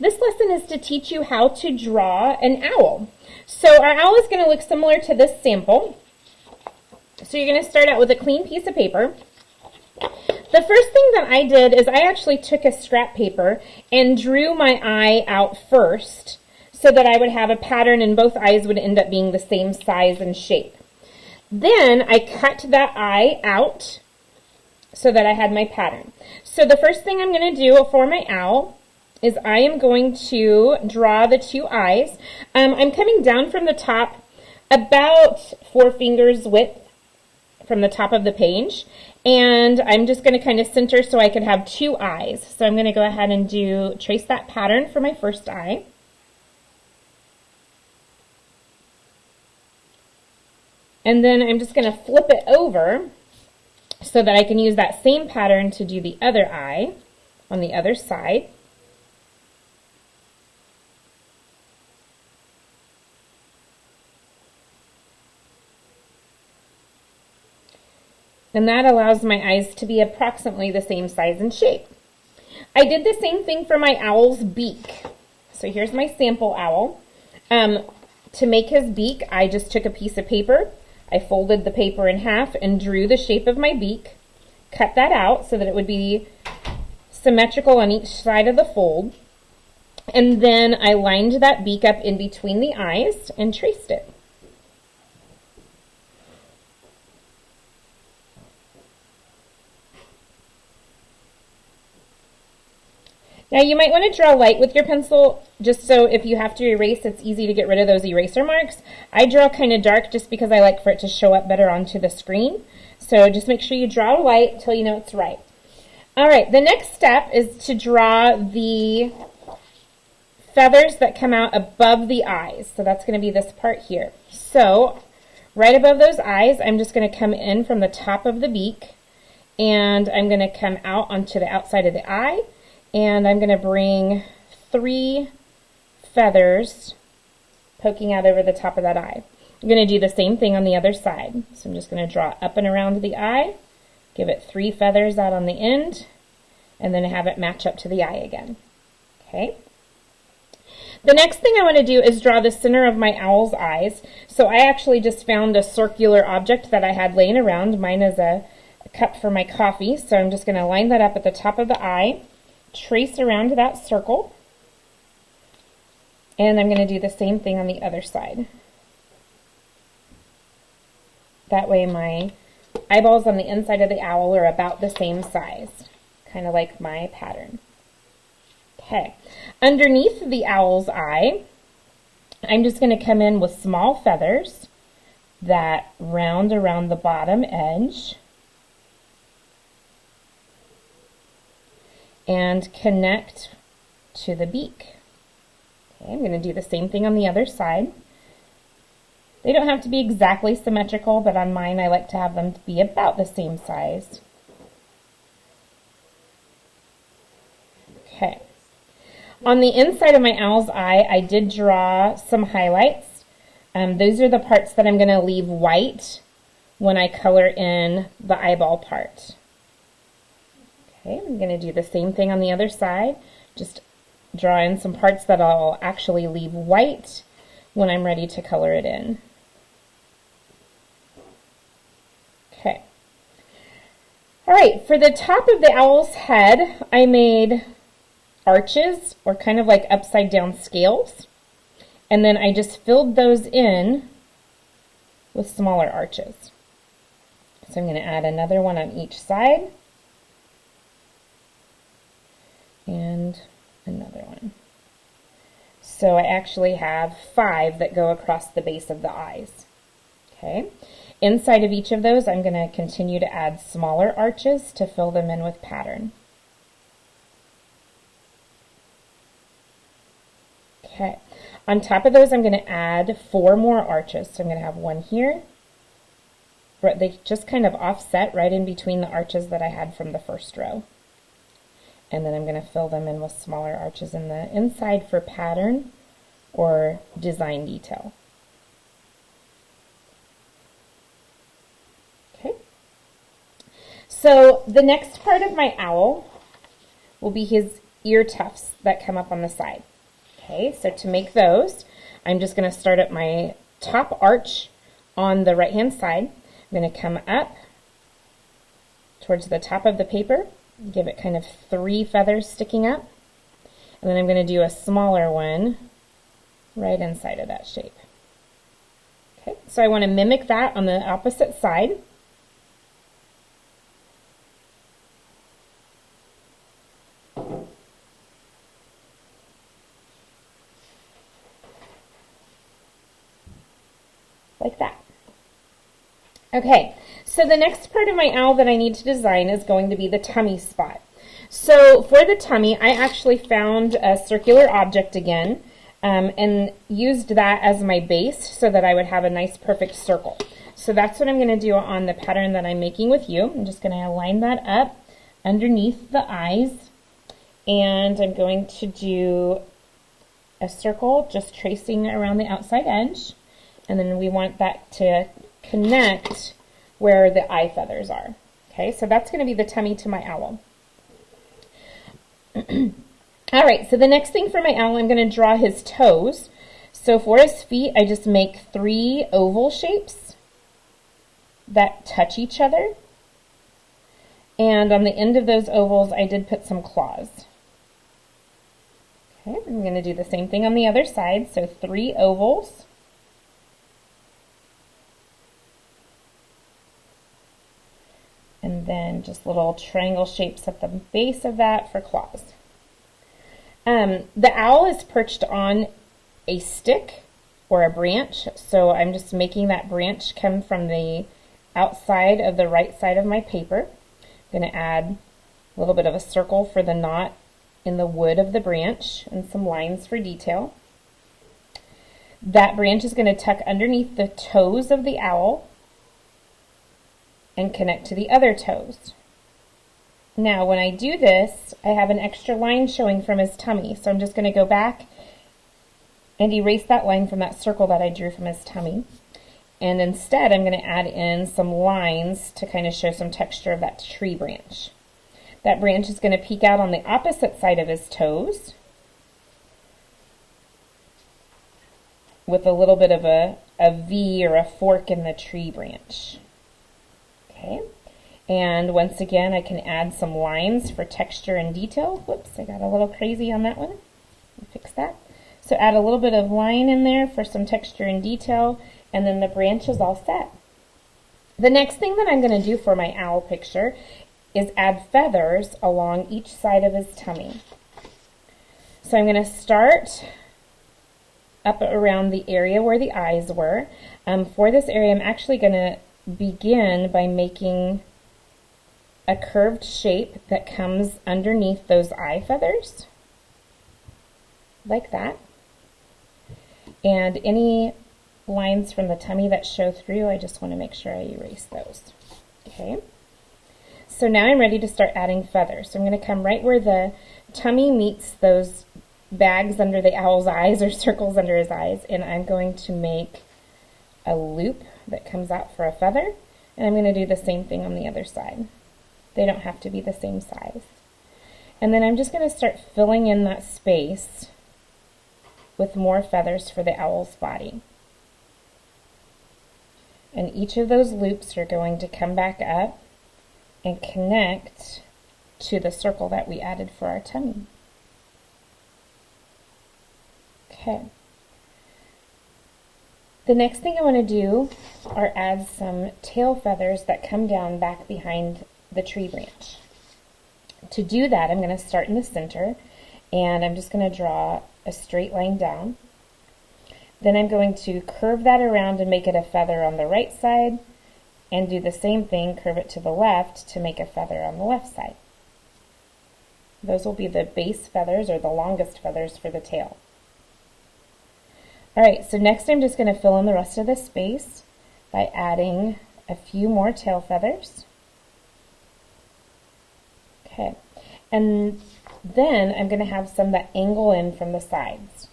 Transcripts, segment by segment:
This lesson is to teach you how to draw an owl. So our owl is going to look similar to this sample. So you're going to start out with a clean piece of paper. The first thing that I did is I actually took a scrap paper and drew my eye out first so that I would have a pattern and both eyes would end up being the same size and shape. Then I cut that eye out so that I had my pattern. So the first thing I'm going to do for my owl is I am going to draw the two eyes. I'm coming down from the top about 4 fingers width from the top of the page, and I'm just going to kind of center so I can have 2 eyes. So I'm going to go ahead and trace that pattern for my first eye. And then I'm just going to flip it over so that I can use that same pattern to do the other eye on the other side. And that allows my eyes to be approximately the same size and shape. I did the same thing for my owl's beak. So here's my sample owl. To make his beak, I just took a piece of paper, I folded the paper in half and drew the shape of my beak, cut that out so that it would be symmetrical on each side of the fold, and then I lined that beak up in between the eyes and traced it. Now you might want to draw light with your pencil just so if you have to erase, it's easy to get rid of those eraser marks. I draw kind of dark just because I like for it to show up better onto the screen. So just make sure you draw light until you know it's right. All right, the next step is to draw the feathers that come out above the eyes. So that's going to be this part here. So right above those eyes, I'm just going to come in from the top of the beak, and I'm going to come out onto the outside of the eye. And I'm going to bring 3 feathers poking out over the top of that eye. I'm going to do the same thing on the other side. So I'm just going to draw up and around the eye, give it 3 feathers out on the end, and then have it match up to the eye again. Okay. The next thing I want to do is draw the center of my owl's eyes. So I actually just found a circular object that I had laying around. Mine is a cup for my coffee. So I'm just going to line that up at the top of the eye, trace around that circle, and I'm going to do the same thing on the other side. That way my eyeballs on the inside of the owl are about the same size, kind of like my pattern. Okay, underneath the owl's eye, I'm just going to come in with small feathers that round around the bottom edge and connect to the beak. Okay, I'm going to do the same thing on the other side. They don't have to be exactly symmetrical, but on mine I like to have them be about the same size. Okay. On the inside of my owl's eye, I did draw some highlights. Those are the parts that I'm going to leave white when I color in the eyeball part. Okay, I'm going to do the same thing on the other side. Just draw in some parts that I'll actually leave white when I'm ready to color it in. Okay. All right, for the top of the owl's head, I made arches, or kind of like upside down scales. And then I just filled those in with smaller arches. So I'm going to add another one on each side. And another one. So I actually have 5 that go across the base of the eyes. Okay. Inside of each of those, I'm going to continue to add smaller arches to fill them in with pattern. Okay. On top of those, I'm going to add 4 more arches. So I'm going to have one here. They just kind of offset right in between the arches that I had from the first row. And then I'm going to fill them in with smaller arches in the inside for pattern or design detail. Okay. So the next part of my owl will be his ear tufts that come up on the side. Okay, so to make those, I'm just going to start at my top arch on the right-hand side. I'm going to come up towards the top of the paper, give it kind of 3 feathers sticking up, and then I'm going to do a smaller one right inside of that shape. Okay, so I want to mimic that on the opposite side. Like that. Okay, so the next part of my owl that I need to design is going to be the tummy spot. So for the tummy, I actually found a circular object again and used that as my base so that I would have a nice perfect circle. So that's what I'm going to do on the pattern that I'm making with you. I'm just going to line that up underneath the eyes, and I'm going to do a circle just tracing around the outside edge, and then we want that to connect where the eye feathers are. Okay, so that's going to be the tummy to my owl. All right, so the next thing for my owl, I'm going to draw his toes. So for his feet, I just make 3 oval shapes that touch each other. And on the end of those ovals, I did put some claws. Okay, I'm going to do the same thing on the other side. So 3 ovals. And then just little triangle shapes at the base of that for claws. The owl is perched on a stick or a branch, so I'm just making that branch come from the outside of the right side of my paper. I'm going to add a little bit of a circle for the knot in the wood of the branch and some lines for detail. That branch is going to tuck underneath the toes of the owl and connect to the other toes. Now when I do this, I have an extra line showing from his tummy, so I'm just going to go back and erase that line from that circle that I drew from his tummy. And instead I'm going to add in some lines to kind of show some texture of that tree branch. That branch is going to peek out on the opposite side of his toes with a little bit of a V or a fork in the tree branch. Okay, and once again I can add some lines for texture and detail. Whoops, I got a little crazy on that one. I'll fix that. So add a little bit of line in there for some texture and detail, and then the branch is all set. The next thing that I'm going to do for my owl picture is add feathers along each side of his tummy. So I'm going to start up around the area where the eyes were. For this area, I'm actually going to begin by making a curved shape that comes underneath those eye feathers, like that. And any lines from the tummy that show through, I just want to make sure I erase those. Okay. So now I'm ready to start adding feathers. So I'm going to come right where the tummy meets those bags under the owl's eyes or circles under his eyes, and I'm going to make a loop that comes out for a feather, and I'm going to do the same thing on the other side. They don't have to be the same size. And then I'm just going to start filling in that space with more feathers for the owl's body. And each of those loops are going to come back up and connect to the circle that we added for our tummy. Okay. The next thing I want to do are add some tail feathers that come down back behind the tree branch. To do that, I'm going to start in the center, and I'm just going to draw a straight line down. Then I'm going to curve that around and make it a feather on the right side, and do the same thing, curve it to the left to make a feather on the left side. Those will be the base feathers, or the longest feathers for the tail. Alright, so next I'm just going to fill in the rest of the space by adding a few more tail feathers. Okay, and then I'm going to have some that angle in from the sides.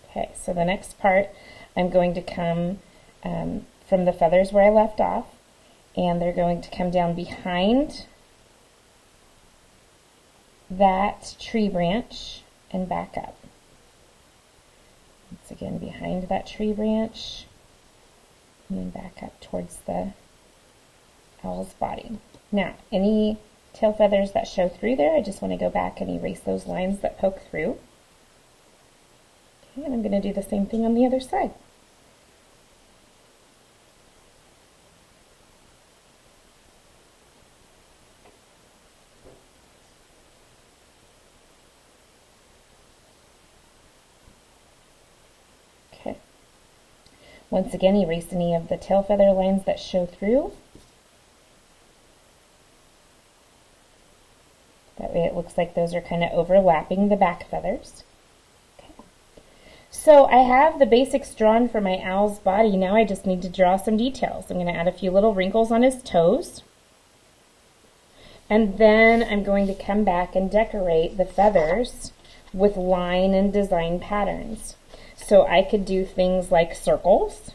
Okay, so the next part I'm going to come from the feathers where I left off, and they're going to come down behind that tree branch and back up. Once again, behind that tree branch, and then back up towards the owl's body. Now, any tail feathers that show through there, I just want to go back and erase those lines that poke through. Okay, and I'm going to do the same thing on the other side. Okay. Once again, erase any of the tail feather lines that show through. That way it looks like those are kind of overlapping the back feathers. Okay. So I have the basics drawn for my owl's body. Now I just need to draw some details. I'm going to add a few little wrinkles on his toes. And then I'm going to come back and decorate the feathers with line and design patterns. So I could do things like circles.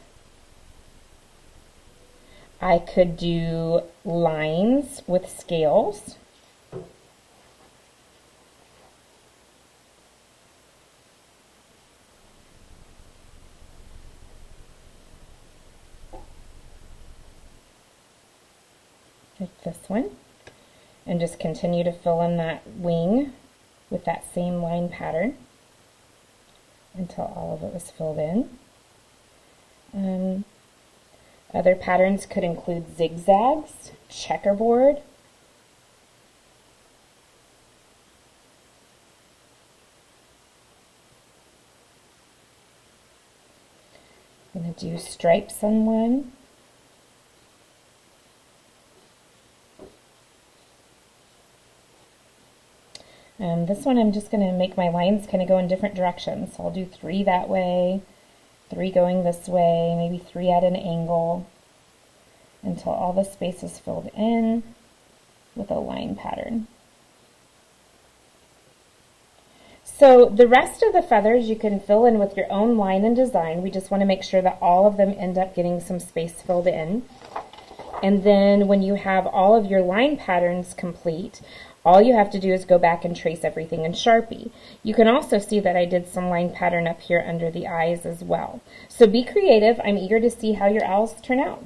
I could do lines with scales. Like this one, and just continue to fill in that wing with that same line pattern until all of it was filled in. Other patterns could include zigzags, checkerboard, I'm going to do stripes on one. This one I'm just going to make my lines kind of go in different directions. So I'll do 3 that way, 3 going this way, maybe 3 at an angle, until all the space is filled in with a line pattern. So the rest of the feathers you can fill in with your own line and design. We just want to make sure that all of them end up getting some space filled in. And then when you have all of your line patterns complete, all you have to do is go back and trace everything in Sharpie. You can also see that I did some line pattern up here under the eyes as well. So be creative. I'm eager to see how your owls turn out.